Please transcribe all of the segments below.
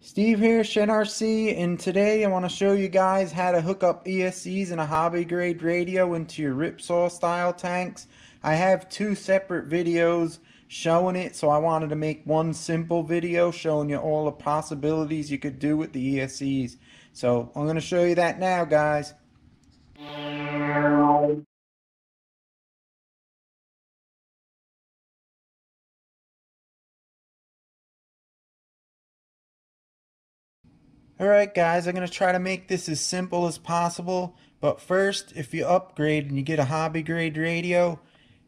Steve here, ShenRC, and today I want to show you guys how to hook up ESCs and a hobby grade radio into your Ripsaw style tanks. I have two separate videos showing it, so I wanted to make one simple video showing you all the possibilities you could do with the ESCs. So I'm going to show you that now, guys. Alright guys, I'm going to try to make this as simple as possible, but first, if you upgrade and you get a hobby grade radio,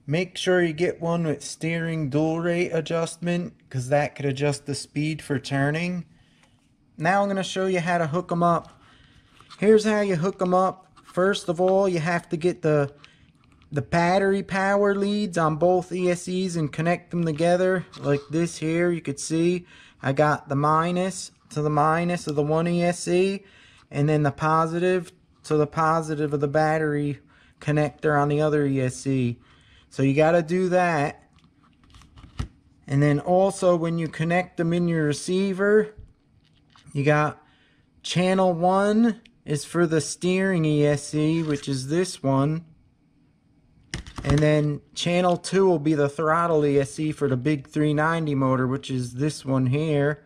make sure you get one with steering dual rate adjustment, because that could adjust the speed for turning. Now I'm going to show you how to hook them up. Here's how you hook them up. First of all, you have to get the battery power leads on both ESCs and connect them together like this here. You could see I got the minus to the minus of the one ESC, and then the positive to the positive of the battery connector on the other ESC. So you got to do that. And then also when you connect them in your receiver, you got channel 1 is for the steering ESC, which is this one. And then channel 2 will be the throttle ESC for the big 390 motor, which is this one here.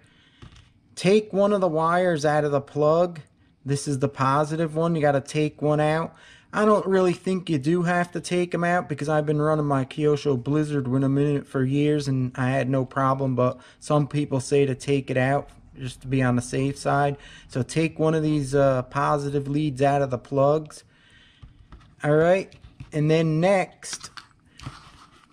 Take one of the wires out of the plug. This is the positive one. You got to take one out. I don't really think you do have to take them out, because I've been running my Kyosho Blizzard with them in it for years and I had no problem, but some people say to take it out just to be on the safe side. So take one of these positive leads out of the plugs. Alright, and then next,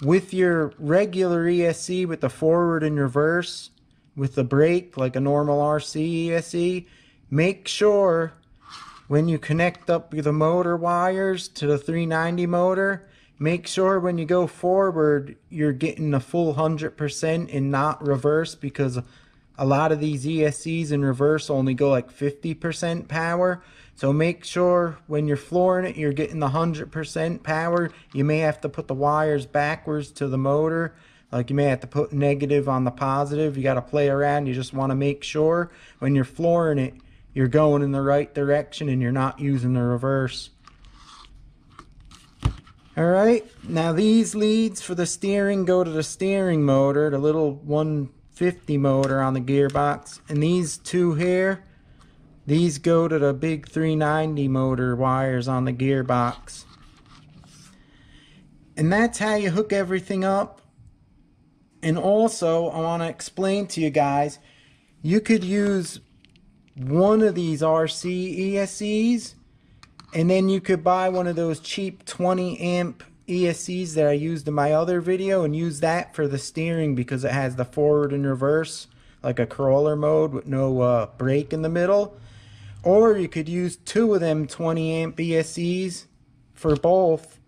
with your regular ESC with the forward and reverse, with the brake like a normal RC ESC, make sure when you connect up the motor wires to the 390 motor, make sure when you go forward you're getting the full 100% and not reverse, because a lot of these ESCs in reverse only go like 50% power. So make sure when you're flooring it you're getting the 100% power. You may have to put the wires backwards to the motor. Like you may have to put negative on the positive. You got to play around. You just want to make sure when you're flooring it, you're going in the right direction and you're not using the reverse. Alright, now these leads for the steering go to the steering motor, the little 150 motor on the gearbox. And these two here, these go to the big 390 motor wires on the gearbox. And that's how you hook everything up. And also, I want to explain to you guys, you could use one of these RC ESCs, and then you could buy one of those cheap 20 amp ESCs that I used in my other video and use that for the steering, because it has the forward and reverse, like a crawler mode with no brake in the middle. Or you could use two of them 20 amp ESCs for both.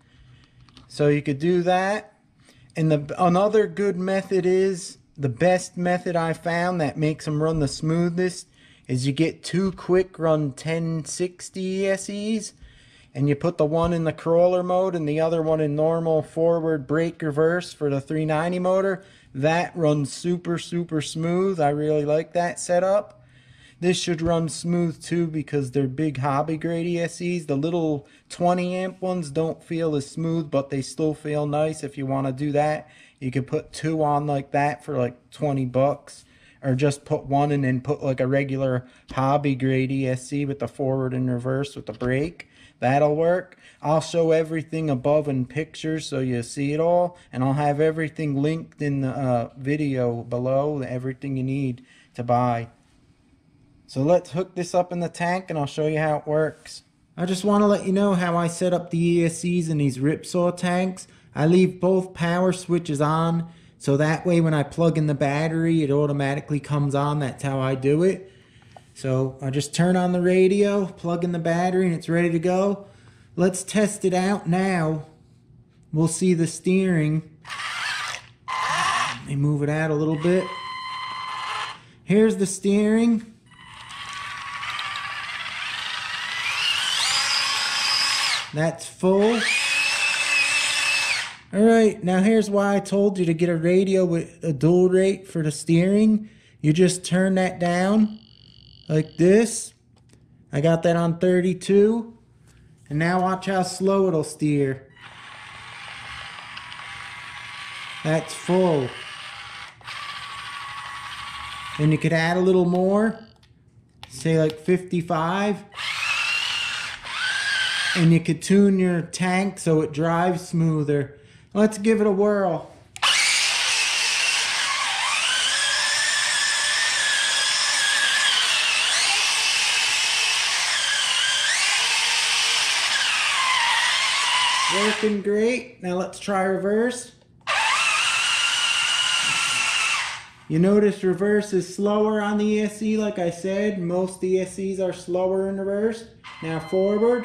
So you could do that. And another good method is, the best method I found that makes them run the smoothest, is you get two quick run 1060 ESCs, and you put the one in the crawler mode and the other one in normal forward brake reverse for the 390 motor. That runs super smooth. I really like that setup. This should run smooth too, because they're big hobby grade ESCs. The little 20 amp ones don't feel as smooth, but they still feel nice. If you want to do that, you could put two on like that for like 20 bucks. Or just put one and then put like a regular hobby grade ESC with the forward and reverse with the brake. That'll work. I'll show everything above in pictures so you see it all. And I'll have everything linked in the video below, everything you need to buy. So let's hook this up in the tank and I'll show you how it works. I just want to let you know how I set up the ESCs in these Ripsaw tanks. I leave both power switches on, so that way when I plug in the battery it automatically comes on. That's how I do it. So I just turn on the radio, plug in the battery, and it's ready to go. Let's test it out now. We'll see the steering. Let me move it out a little bit. Here's the steering. That's full. Alright, now here's why I told you to get a radio with a dual rate for the steering. You just turn that down like this. I got that on 32. And now watch how slow it'll steer. That's full. And you could add a little more, say like 55. And you could tune your tank so it drives smoother. Let's give it a whirl. Working great. Now let's try reverse. You notice reverse is slower on the ESC, like I said. Most ESCs are slower in reverse. Now forward.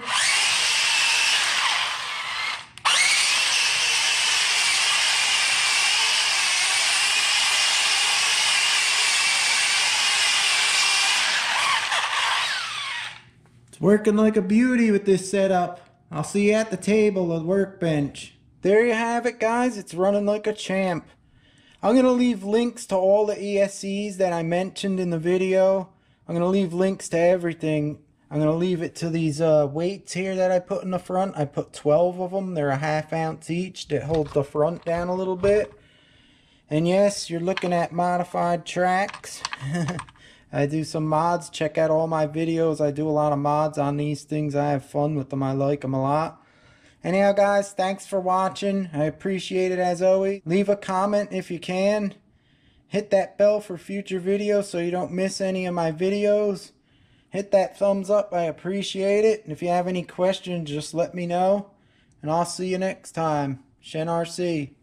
It's working like a beauty with this setup. I'll see you at the table or the workbench. There you have it, guys. It's running like a champ. I'm going to leave links to all the ESCs that I mentioned in the video. I'm going to leave links to everything. I'm going to leave it to these weights here that I put in the front. I put 12 of them. They're a ½ ounce each that hold the front down a little bit. And yes, you're looking at modified tracks. I do some mods. Check out all my videos. I do a lot of mods on these things. I have fun with them. I like them a lot. Anyhow, guys, thanks for watching. I appreciate it as always. Leave a comment if you can. Hit that bell for future videos so you don't miss any of my videos. Hit that thumbs up. I appreciate it. And if you have any questions, just let me know. And I'll see you next time. Shen RC.